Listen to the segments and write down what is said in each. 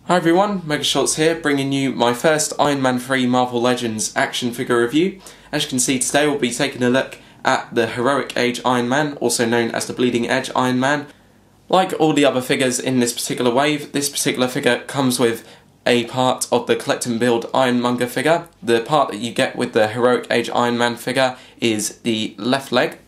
Hi everyone, Mega Shorts here, bringing you my first Iron Man 3 Marvel Legends action figure review. As you can see today we'll be taking a look at the Heroic Age Iron Man, also known as the Bleeding Edge Iron Man. Like all the other figures in this particular wave, this particular figure comes with a part of the Collect and Build Iron Monger figure. The part that you get with the Heroic Age Iron Man figure is the left leg.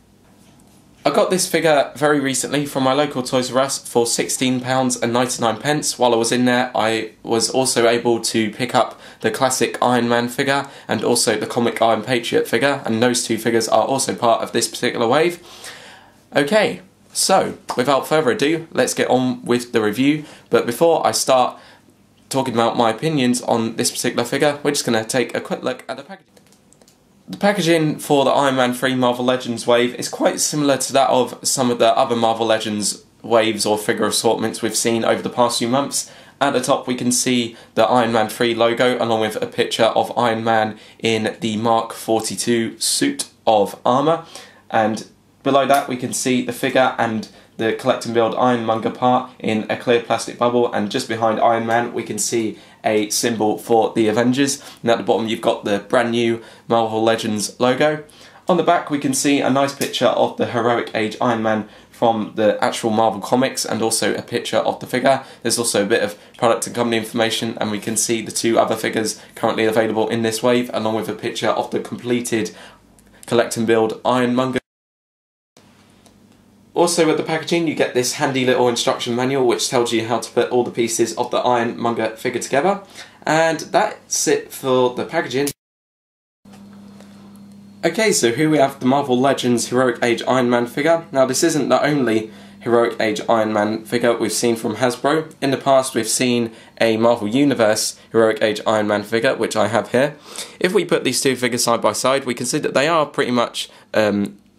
I got this figure very recently from my local Toys R Us for £16.99. While I was in there, I was also able to pick up the classic Iron Man figure and also the comic Iron Patriot figure, and those two figures are also part of this particular wave. Okay, so without further ado, let's get on with the review. But before I start talking about my opinions on this particular figure, we're just going to take a quick look at the packaging. The packaging for the Iron Man 3 Marvel Legends wave is quite similar to that of some of the other Marvel Legends waves or figure assortments we've seen over the past few months. At the top we can see the Iron Man 3 logo along with a picture of Iron Man in the Mark 42 suit of armour, and below that we can see the figure and the Collect and Build Ironmonger part in a clear plastic bubble, and just behind Iron Man we can see a symbol for the Avengers, and at the bottom you've got the brand new Marvel Legends logo. On the back we can see a nice picture of the Heroic Age Iron Man from the actual Marvel comics and also a picture of the figure. There's also a bit of product and company information, and we can see the two other figures currently available in this wave along with a picture of the completed Collect and Build Ironmonger. Also with the packaging you get this handy little instruction manual which tells you how to put all the pieces of the Ironmonger figure together. And that's it for the packaging. Okay, so here we have the Marvel Legends Heroic Age Iron Man figure. Now this isn't the only Heroic Age Iron Man figure we've seen from Hasbro. In the past we've seen a Marvel Universe Heroic Age Iron Man figure, which I have here. If we put these two figures side by side, we can see that they are pretty much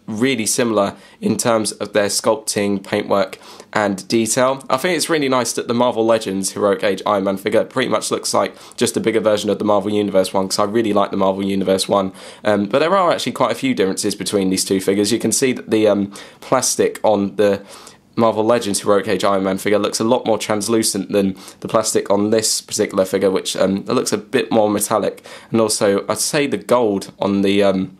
really similar in terms of their sculpting, paintwork and detail. I think it's really nice that the Marvel Legends Heroic Age Iron Man figure pretty much looks like just a bigger version of the Marvel Universe one, because I really like the Marvel Universe one. But there are actually quite a few differences between these two figures. You can see that the plastic on the Marvel Legends Heroic Age Iron Man figure looks a lot more translucent than the plastic on this particular figure, which looks a bit more metallic. And also I'd say the gold on the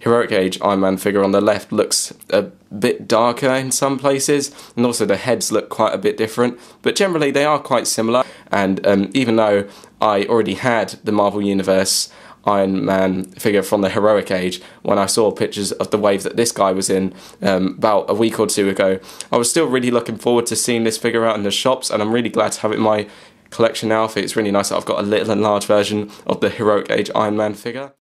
Heroic Age Iron Man figure on the left looks a bit darker in some places, and also the heads look quite a bit different, but generally they are quite similar. And even though I already had the Marvel Universe Iron Man figure from the Heroic Age, when I saw pictures of the wave that this guy was in about a week or two ago, I was still really looking forward to seeing this figure out in the shops, and I'm really glad to have it in my collection now. I think it's really nice that I've got a little and large version of the Heroic Age Iron Man figure.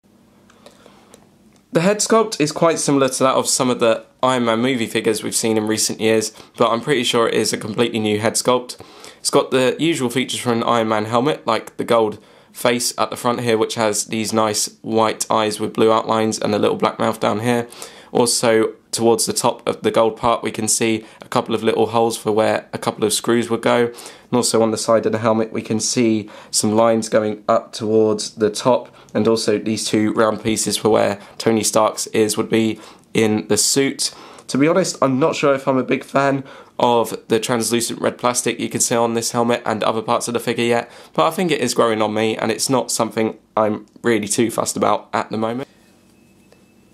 The head sculpt is quite similar to that of some of the Iron Man movie figures we've seen in recent years, but I'm pretty sure it is a completely new head sculpt. It's got the usual features for an Iron Man helmet, like the gold face at the front here, which has these nice white eyes with blue outlines and a little black mouth down here. Also, towards the top of the gold part we can see a couple of little holes for where a couple of screws would go. And also on the side of the helmet we can see some lines going up towards the top, and also these two round pieces for where Tony Stark's ears would be in the suit. To be honest, I'm not sure if I'm a big fan of the translucent red plastic you can see on this helmet and other parts of the figure yet, but I think it is growing on me and it's not something I'm really too fussed about at the moment.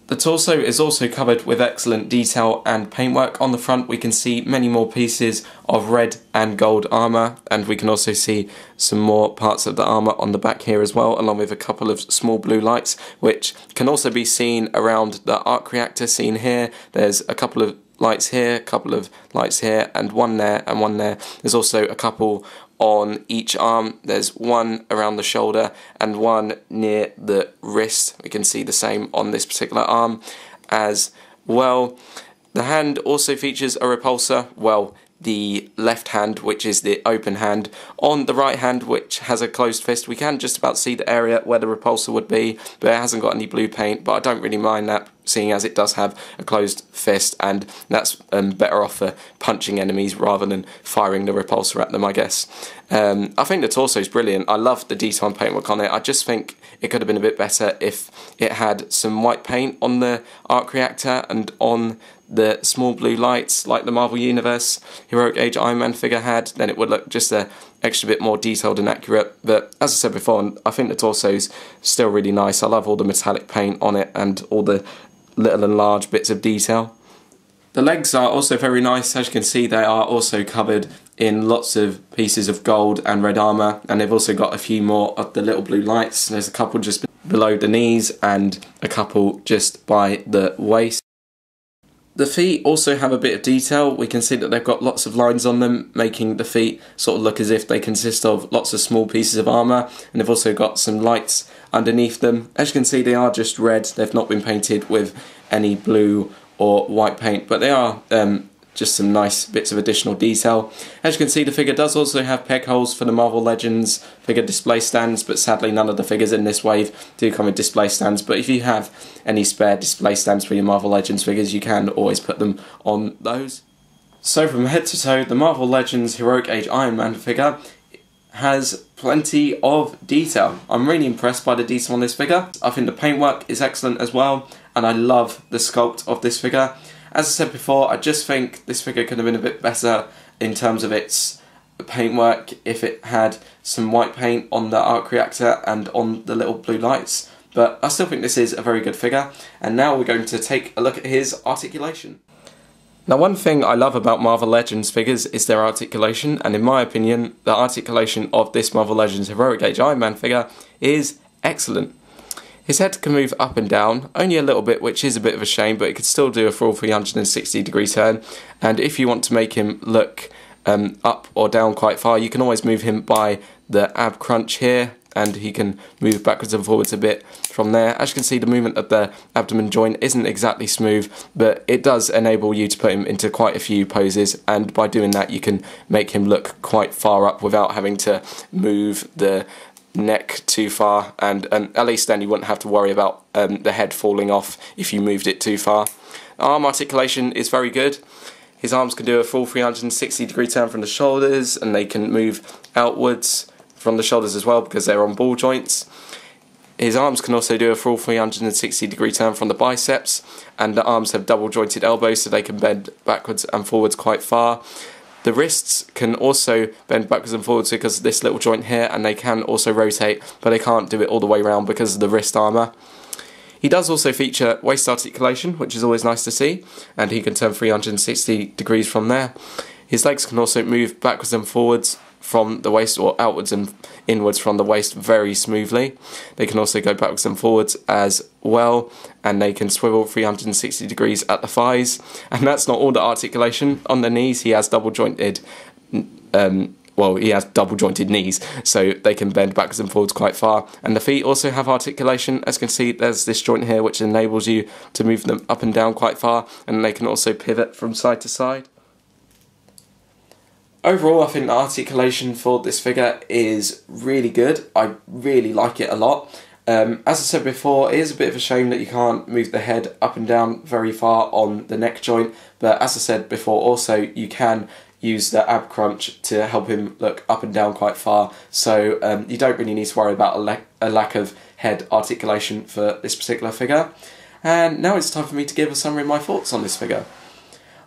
The torso is also covered with excellent detail and paintwork. On the front we can see many more pieces of red and gold armour, and we can also see some more parts of the armour on the back here as well, along with a couple of small blue lights which can also be seen around the arc reactor seen here. There's a couple of lights here, a couple of lights here, and one there and one there. There's also a couple on each arm. There's one around the shoulder and one near the wrist. We can see the same on this particular arm as well. The hand also features a repulsor. Well, the left hand, which is the open hand. On the right hand, which has a closed fist, we can just about see the area where the repulsor would be, but it hasn't got any blue paint, but I don't really mind that, seeing as it does have a closed fist, and that's better off for punching enemies rather than firing the repulsor at them, I guess. I think the torso is brilliant. I love the detail and paintwork on it. I just think it could have been a bit better if it had some white paint on the arc reactor and on the small blue lights like the Marvel Universe Heroic Age Iron Man figure had, then it would look just a extra bit more detailed and accurate. But as I said before, I think the torso's still really nice. I love all the metallic paint on it and all the little and large bits of detail. The legs are also very nice. As you can see, they are also covered in lots of pieces of gold and red armour, and they've also got a few more of the little blue lights. There's a couple just below the knees and a couple just by the waist. The feet also have a bit of detail. We can see that they've got lots of lines on them, making the feet sort of look as if they consist of lots of small pieces of armour, and they've also got some lights underneath them. As you can see, they are just red. They've not been painted with any blue or white paint, but they are just some nice bits of additional detail. As you can see, the figure does also have peg holes for the Marvel Legends figure display stands, but sadly none of the figures in this wave do come with display stands. But if you have any spare display stands for your Marvel Legends figures, you can always put them on those. So from head to toe, the Marvel Legends Heroic Age Iron Man figure has plenty of detail. I'm really impressed by the detail on this figure. I think the paintwork is excellent as well, and I love the sculpt of this figure. As I said before, I just think this figure could have been a bit better in terms of its paintwork if it had some white paint on the arc reactor and on the little blue lights. But I still think this is a very good figure, and now we're going to take a look at his articulation. Now, one thing I love about Marvel Legends figures is their articulation, and in my opinion, the articulation of this Marvel Legends Heroic Age Iron Man figure is excellent. His head can move up and down, only a little bit, which is a bit of a shame, but it could still do a full 360-degree turn. And if you want to make him look up or down quite far, you can always move him by the ab crunch here, and he can move backwards and forwards a bit from there. As you can see, the movement of the abdomen joint isn't exactly smooth, but it does enable you to put him into quite a few poses, and by doing that you can make him look quite far up without having to move the neck too far, and at least then you wouldn't have to worry about the head falling off if you moved it too far. Arm articulation is very good. His arms can do a full 360-degree turn from the shoulders, and they can move outwards from the shoulders as well because they're on ball joints. His arms can also do a full 360-degree turn from the biceps, and the arms have double jointed elbows so they can bend backwards and forwards quite far. The wrists can also bend backwards and forwards because of this little joint here, and they can also rotate, but they can't do it all the way around because of the wrist armour. He does also feature waist articulation, which is always nice to see, and he can turn 360 degrees from there. His legs can also move backwards and forwards from the waist, or outwards and inwards from the waist, very smoothly. They can also go backwards and forwards as well, and they can swivel 360 degrees at the thighs. And that's not all the articulation. On the knees, he has double jointed knees, so they can bend backwards and forwards quite far. And the feet also have articulation. As you can see, there's this joint here which enables you to move them up and down quite far, and they can also pivot from side to side. Overall, I think the articulation for this figure is really good. I really like it a lot. As I said before, it is a bit of a shame that you can't move the head up and down very far on the neck joint, but as I said before also, you can use the ab crunch to help him look up and down quite far, so you don't really need to worry about a lack of head articulation for this particular figure. And now it's time for me to give a summary of my thoughts on this figure.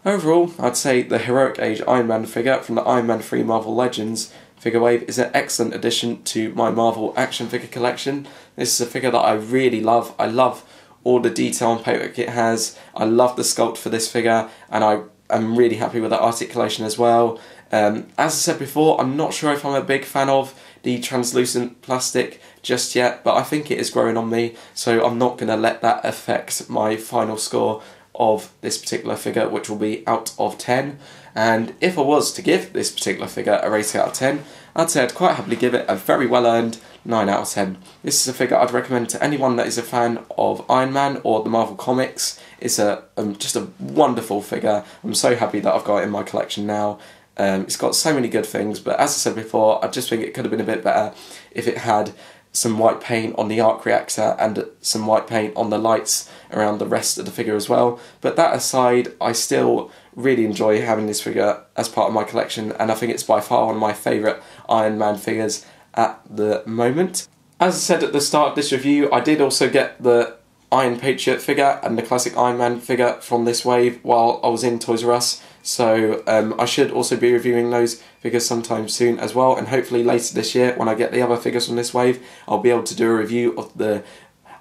Overall, I'd say the Heroic Age Iron Man figure from the Iron Man 3 Marvel Legends figure wave is an excellent addition to my Marvel action figure collection. This is a figure that I really love. I love all the detail and paintwork it has. I love the sculpt for this figure, and I am really happy with the articulation as well. As I said before, I'm not sure if I'm a big fan of the translucent plastic just yet, but I think it is growing on me, so I'm not going to let that affect my final score of this particular figure, which will be out of 10. And if I was to give this particular figure a rating out of 10, I'd say I'd quite happily give it a very well earned 9 out of 10. This is a figure I'd recommend to anyone that is a fan of Iron Man or the Marvel Comics. It's just a wonderful figure. I'm so happy that I've got it in my collection now. It's got so many good things, but as I said before, I just think it could have been a bit better if it had some white paint on the arc reactor and some white paint on the lights around the rest of the figure as well. But that aside, I still really enjoy having this figure as part of my collection, and I think it's by far one of my favourite Iron Man figures at the moment. As I said at the start of this review, I did also get the Iron Patriot figure and the classic Iron Man figure from this wave while I was in Toys R Us, so I should also be reviewing those figures sometime soon as well, and hopefully later this year when I get the other figures from this wave I'll be able to do a review of the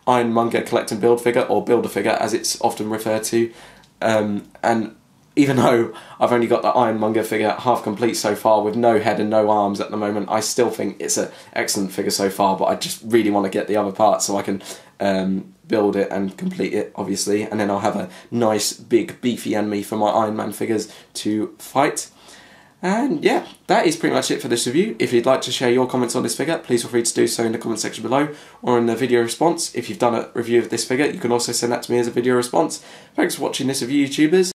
Iron Monger Collect and Build figure, or Build-A-Figure as it's often referred to, and even though I've only got the Iron Monger figure half complete so far with no head and no arms at the moment, I still think it's an excellent figure so far, but I just really want to get the other parts so I can build it and complete it, obviously, and then I'll have a nice big beefy enemy for my Iron Man figures to fight. And yeah, that is pretty much it for this review. If you'd like to share your comments on this figure, please feel free to do so in the comment section below or in the video response. If you've done a review of this figure, you can also send that to me as a video response. Thanks for watching this review, YouTubers.